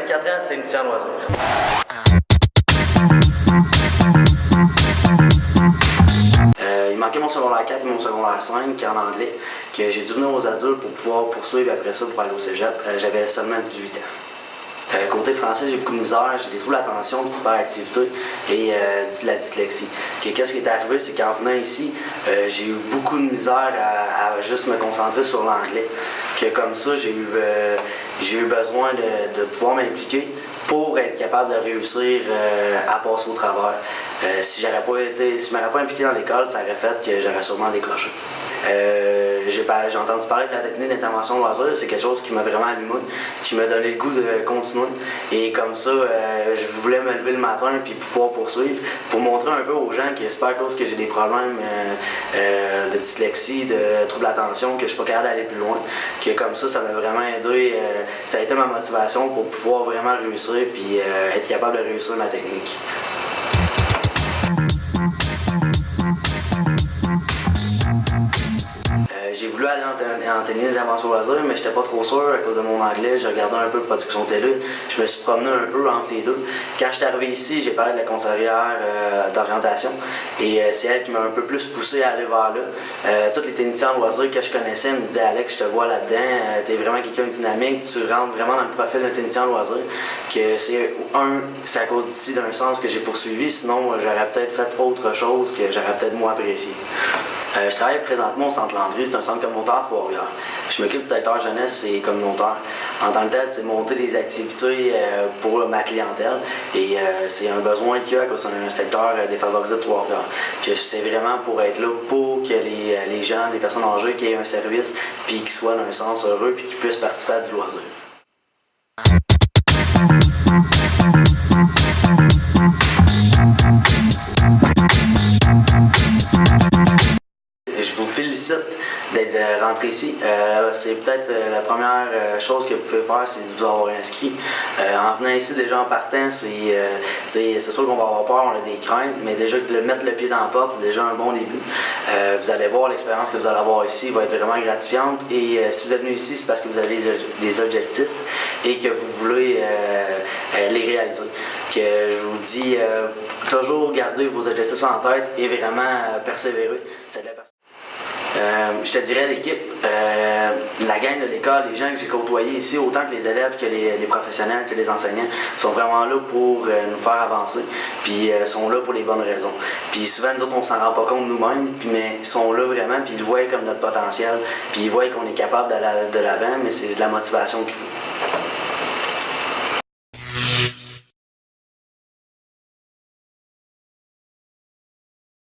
24 ans, technicien en loisirs. Il manquait mon secondaire 4 et mon secondaire 5 qui est en anglais, que j'ai dû venir aux adultes pour pouvoir poursuivre après ça pour aller au cégep. J'avais seulement 18 ans. Côté français, j'ai beaucoup de misère, j'ai des troubles d'attention, de l'hyperactivité et de la dyslexie. Qu'est-ce qui est arrivé, c'est qu'en venant ici, j'ai eu beaucoup de misère à juste me concentrer sur l'anglais. Que comme ça, j'ai eu besoin de pouvoir m'impliquer pour être capable de réussir à passer au travers. Si je m'aurais pas impliqué dans l'école, ça aurait fait que j'aurais sûrement décroché. J'ai entendu parler de la technique d'intervention loisir, c'est quelque chose qui m'a vraiment allumé, qui m'a donné le goût de continuer. Et comme ça, je voulais me lever le matin puis pouvoir poursuivre, pour montrer un peu aux gens que c'est pas à cause que j'ai des problèmes de dyslexie, de troubles d'attention, que je suis pas capable d'aller plus loin. Que comme ça m'a vraiment aidé, ça a été ma motivation pour pouvoir vraiment réussir puis être capable de réussir ma technique. J'ai voulu aller en technique d'intervention loisir, mais j'étais pas trop sûr à cause de mon anglais. J'ai regardé un peu de production télé. Je me suis promené un peu entre les deux. Quand je suis arrivé ici, j'ai parlé de la conseillère d'orientation et c'est elle qui m'a un peu plus poussé à aller vers là. Tous les techniciens en loisir que je connaissais me disaient « Alex, je te vois là-dedans, t'es vraiment quelqu'un de dynamique, tu rentres vraiment dans le profil d'un technicien en loisir. » Que c'est à cause d'ici d'un sens que j'ai poursuivi, sinon j'aurais peut-être fait autre chose que j'aurais peut-être moins apprécié. Je travaille présentement au Centre Landry, c'est un centre communautaire à Trois-Rivières. Je m'occupe du secteur jeunesse et communautaire. En tant que tel, c'est monter des activités pour ma clientèle et c'est un besoin qu'il y a à cause d'un secteur défavorisé de Trois-Rivières. C'est vraiment pour être là pour que les gens, les personnes âgées qui aient un service puis qu'ils soient dans un sens heureux puis qu'ils puissent participer à du loisir. Je vous félicite d'être rentré ici. C'est peut-être la première chose que vous pouvez faire, c'est de vous avoir inscrit. En venant ici, déjà en partant, c'est sûr qu'on va avoir peur, on a des craintes, mais déjà de mettre le pied dans la porte, c'est déjà un bon début. Vous allez voir, l'expérience que vous allez avoir ici va être vraiment gratifiante. Et si vous êtes venu ici, c'est parce que vous avez des objectifs et que vous voulez les réaliser. Que je vous dis, toujours garder vos objectifs en tête et vraiment persévérer. C'est de la je te dirais l'équipe, la gang de l'école, les gens que j'ai côtoyés ici, autant que les élèves que les professionnels, que les enseignants, sont vraiment là pour nous faire avancer, puis sont là pour les bonnes raisons. Puis souvent, nous autres, on s'en rend pas compte nous-mêmes, mais ils sont là vraiment, puis ils le voient comme notre potentiel, puis ils voient qu'on est capable d'aller de l'avant, mais c'est de la motivation qu'il faut.